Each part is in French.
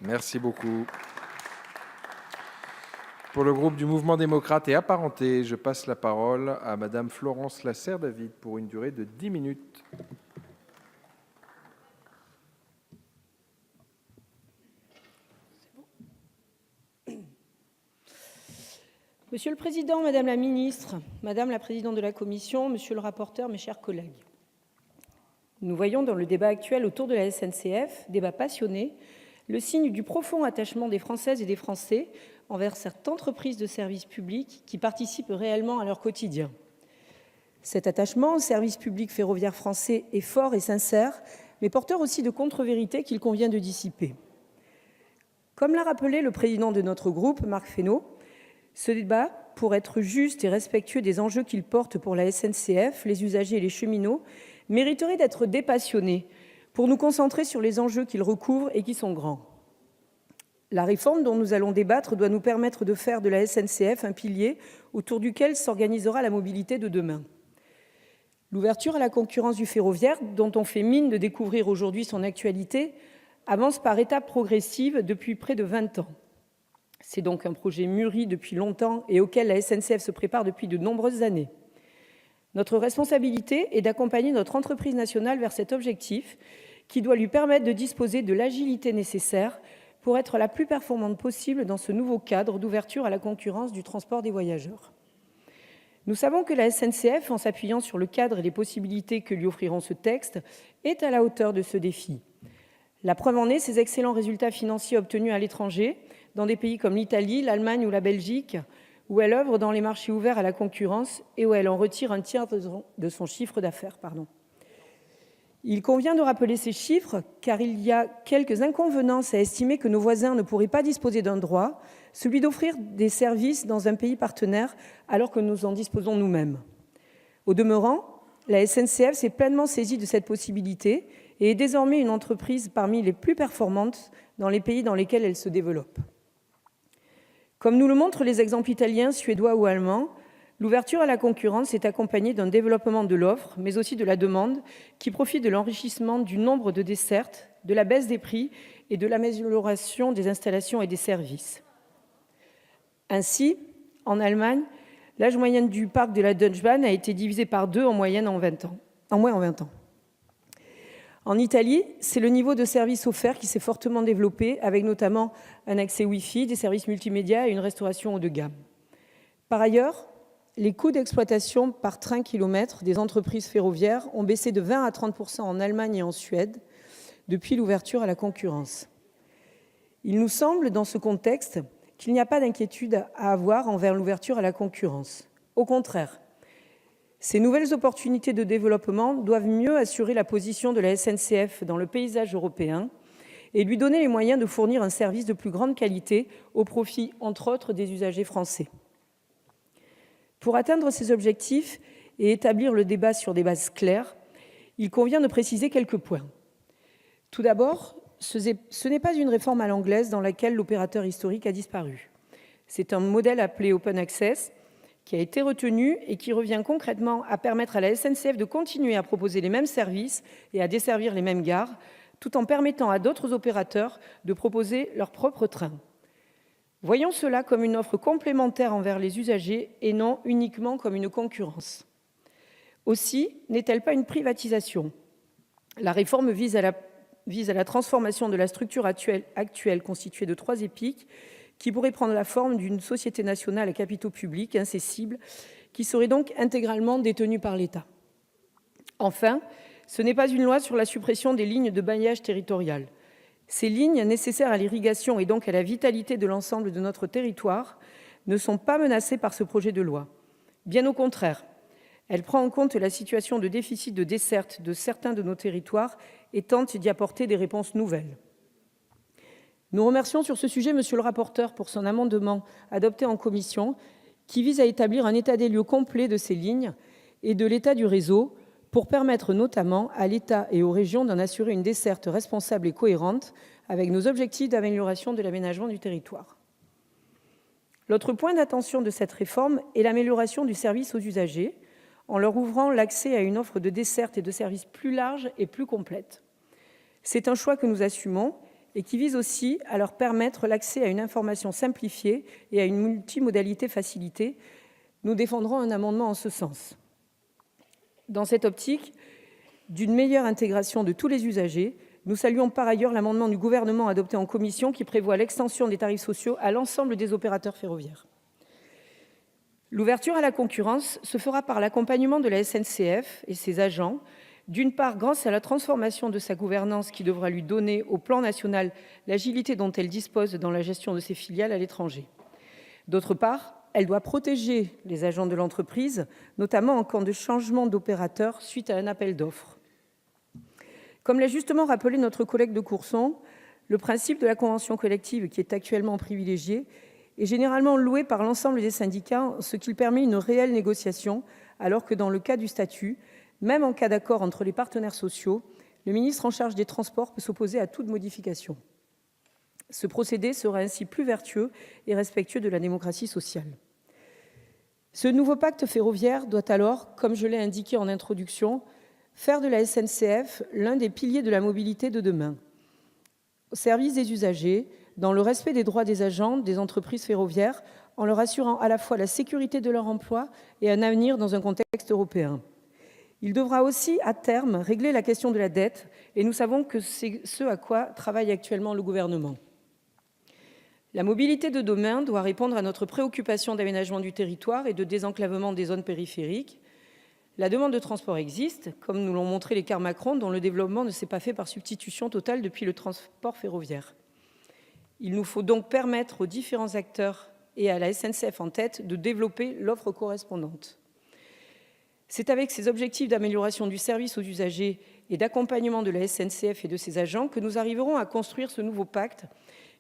Merci beaucoup. Pour le groupe du Mouvement démocrate et apparenté, je passe la parole à Madame Florence Lasserre-David pour une durée de 10 minutes. Monsieur le Président, Madame la Ministre, Madame la Présidente de la Commission, Monsieur le rapporteur, mes chers collègues. Nous voyons dans le débat actuel autour de la SNCF, débat passionné, le signe du profond attachement des Françaises et des Français envers cette entreprise de service public qui participe réellement à leur quotidien. Cet attachement au service public ferroviaire français est fort et sincère, mais porteur aussi de contre-vérités qu'il convient de dissiper. Comme l'a rappelé le président de notre groupe, Marc Fesneau, ce débat, pour être juste et respectueux des enjeux qu'il porte pour la SNCF, les usagers et les cheminots, mériterait d'être dépassionné pour nous concentrer sur les enjeux qu'il recouvre et qui sont grands. La réforme dont nous allons débattre doit nous permettre de faire de la SNCF un pilier autour duquel s'organisera la mobilité de demain. L'ouverture à la concurrence du ferroviaire, dont on fait mine de découvrir aujourd'hui son actualité, avance par étapes progressives depuis près de 20 ans. C'est donc un projet mûri depuis longtemps et auquel la SNCF se prépare depuis de nombreuses années. Notre responsabilité est d'accompagner notre entreprise nationale vers cet objectif qui doit lui permettre de disposer de l'agilité nécessaire pour être la plus performante possible dans ce nouveau cadre d'ouverture à la concurrence du transport des voyageurs. Nous savons que la SNCF, en s'appuyant sur le cadre et les possibilités que lui offriront ce texte, est à la hauteur de ce défi. La preuve en est ses excellents résultats financiers obtenus à l'étranger, dans des pays comme l'Italie, l'Allemagne ou la Belgique, où elle œuvre dans les marchés ouverts à la concurrence et où elle en retire un tiers de son chiffre d'affaires. Il convient de rappeler ces chiffres, car il y a quelques inconvenances à estimer que nos voisins ne pourraient pas disposer d'un droit, celui d'offrir des services dans un pays partenaire alors que nous en disposons nous-mêmes. Au demeurant, la SNCF s'est pleinement saisie de cette possibilité et est désormais une entreprise parmi les plus performantes dans les pays dans lesquels elle se développe. Comme nous le montrent les exemples italiens, suédois ou allemands, l'ouverture à la concurrence est accompagnée d'un développement de l'offre, mais aussi de la demande, qui profite de l'enrichissement du nombre de dessertes, de la baisse des prix et de l'amélioration des installations et des services. Ainsi, en Allemagne, l'âge moyen du parc de la Deutsche Bahn a été divisé par 2 en moyenne en moins en 20 ans. En Italie, c'est le niveau de service offert qui s'est fortement développé, avec notamment un accès Wi-Fi, des services multimédia et une restauration haut de gamme. Par ailleurs, les coûts d'exploitation par train-kilomètre des entreprises ferroviaires ont baissé de 20 à 30% en Allemagne et en Suède depuis l'ouverture à la concurrence. Il nous semble, dans ce contexte, qu'il n'y a pas d'inquiétude à avoir envers l'ouverture à la concurrence. Au contraire, ces nouvelles opportunités de développement doivent mieux assurer la position de la SNCF dans le paysage européen et lui donner les moyens de fournir un service de plus grande qualité au profit, entre autres, des usagers français. Pour atteindre ces objectifs et établir le débat sur des bases claires, il convient de préciser quelques points. Tout d'abord, ce n'est pas une réforme à l'anglaise dans laquelle l'opérateur historique a disparu. C'est un modèle appelé Open Access qui a été retenu et qui revient concrètement à permettre à la SNCF de continuer à proposer les mêmes services et à desservir les mêmes gares, tout en permettant à d'autres opérateurs de proposer leurs propres trains. Voyons cela comme une offre complémentaire envers les usagers et non uniquement comme une concurrence. Aussi, n'est-elle pas une privatisation ? La réforme vise à la transformation de la structure actuelle constituée de 3 EPIC qui pourrait prendre la forme d'une société nationale à capitaux publics incessibles qui serait donc intégralement détenue par l'État. Enfin, ce n'est pas une loi sur la suppression des lignes de maillage territorial. Ces lignes, nécessaires à l'irrigation et donc à la vitalité de l'ensemble de notre territoire, ne sont pas menacées par ce projet de loi. Bien au contraire, elle prend en compte la situation de déficit de desserte de certains de nos territoires et tente d'y apporter des réponses nouvelles. Nous remercions sur ce sujet Monsieur le rapporteur pour son amendement adopté en commission qui vise à établir un état des lieux complet de ces lignes et de l'état du réseau pour permettre notamment à l'État et aux régions d'en assurer une desserte responsable et cohérente avec nos objectifs d'amélioration de l'aménagement du territoire. L'autre point d'attention de cette réforme est l'amélioration du service aux usagers en leur ouvrant l'accès à une offre de desserte et de services plus large et plus complète. C'est un choix que nous assumons et qui vise aussi à leur permettre l'accès à une information simplifiée et à une multimodalité facilitée. Nous défendrons un amendement en ce sens. Dans cette optique d'une meilleure intégration de tous les usagers, nous saluons par ailleurs l'amendement du Gouvernement adopté en commission qui prévoit l'extension des tarifs sociaux à l'ensemble des opérateurs ferroviaires. L'ouverture à la concurrence se fera par l'accompagnement de la SNCF et ses agents, d'une part grâce à la transformation de sa gouvernance qui devra lui donner au plan national l'agilité dont elle dispose dans la gestion de ses filiales à l'étranger. D'autre part, elle doit protéger les agents de l'entreprise, notamment en cas de changement d'opérateur suite à un appel d'offres. Comme l'a justement rappelé notre collègue de Courson, le principe de la convention collective, qui est actuellement privilégié, est généralement loué par l'ensemble des syndicats, ce qui permet une réelle négociation, alors que dans le cas du statut, même en cas d'accord entre les partenaires sociaux, le ministre en charge des Transports peut s'opposer à toute modification. Ce procédé sera ainsi plus vertueux et respectueux de la démocratie sociale. Ce nouveau pacte ferroviaire doit alors, comme je l'ai indiqué en introduction, faire de la SNCF l'un des piliers de la mobilité de demain, au service des usagers, dans le respect des droits des agents des entreprises ferroviaires, en leur assurant à la fois la sécurité de leur emploi et un avenir dans un contexte européen. Il devra aussi, à terme, régler la question de la dette, et nous savons que c'est ce à quoi travaille actuellement le gouvernement. La mobilité de demain doit répondre à notre préoccupation d'aménagement du territoire et de désenclavement des zones périphériques. La demande de transport existe, comme nous l'ont montré les cars Macron, dont le développement ne s'est pas fait par substitution totale depuis le transport ferroviaire. Il nous faut donc permettre aux différents acteurs, et à la SNCF en tête, de développer l'offre correspondante. C'est avec ces objectifs d'amélioration du service aux usagers et d'accompagnement de la SNCF et de ses agents que nous arriverons à construire ce nouveau pacte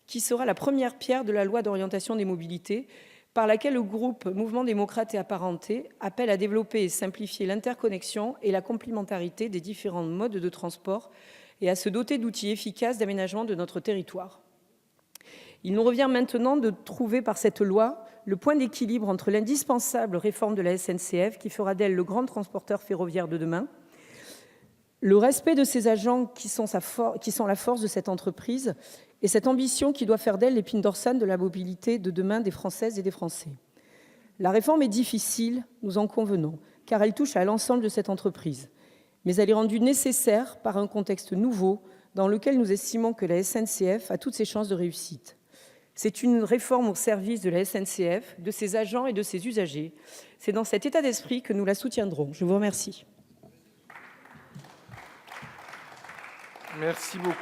qui sera la première pierre de la loi d'orientation des mobilités par laquelle le groupe Mouvement démocrate et apparentés appelle à développer et simplifier l'interconnexion et la complémentarité des différents modes de transport et à se doter d'outils efficaces d'aménagement de notre territoire. Il nous revient maintenant de trouver par cette loi le point d'équilibre entre l'indispensable réforme de la SNCF qui fera d'elle le grand transporteur ferroviaire de demain, le respect de ses agents qui sont la force de cette entreprise et cette ambition qui doit faire d'elle l'épine dorsale de la mobilité de demain des Françaises et des Français. La réforme est difficile, nous en convenons, car elle touche à l'ensemble de cette entreprise. Mais elle est rendue nécessaire par un contexte nouveau dans lequel nous estimons que la SNCF a toutes ses chances de réussite. C'est une réforme au service de la SNCF, de ses agents et de ses usagers. C'est dans cet état d'esprit que nous la soutiendrons. Je vous remercie. Merci beaucoup.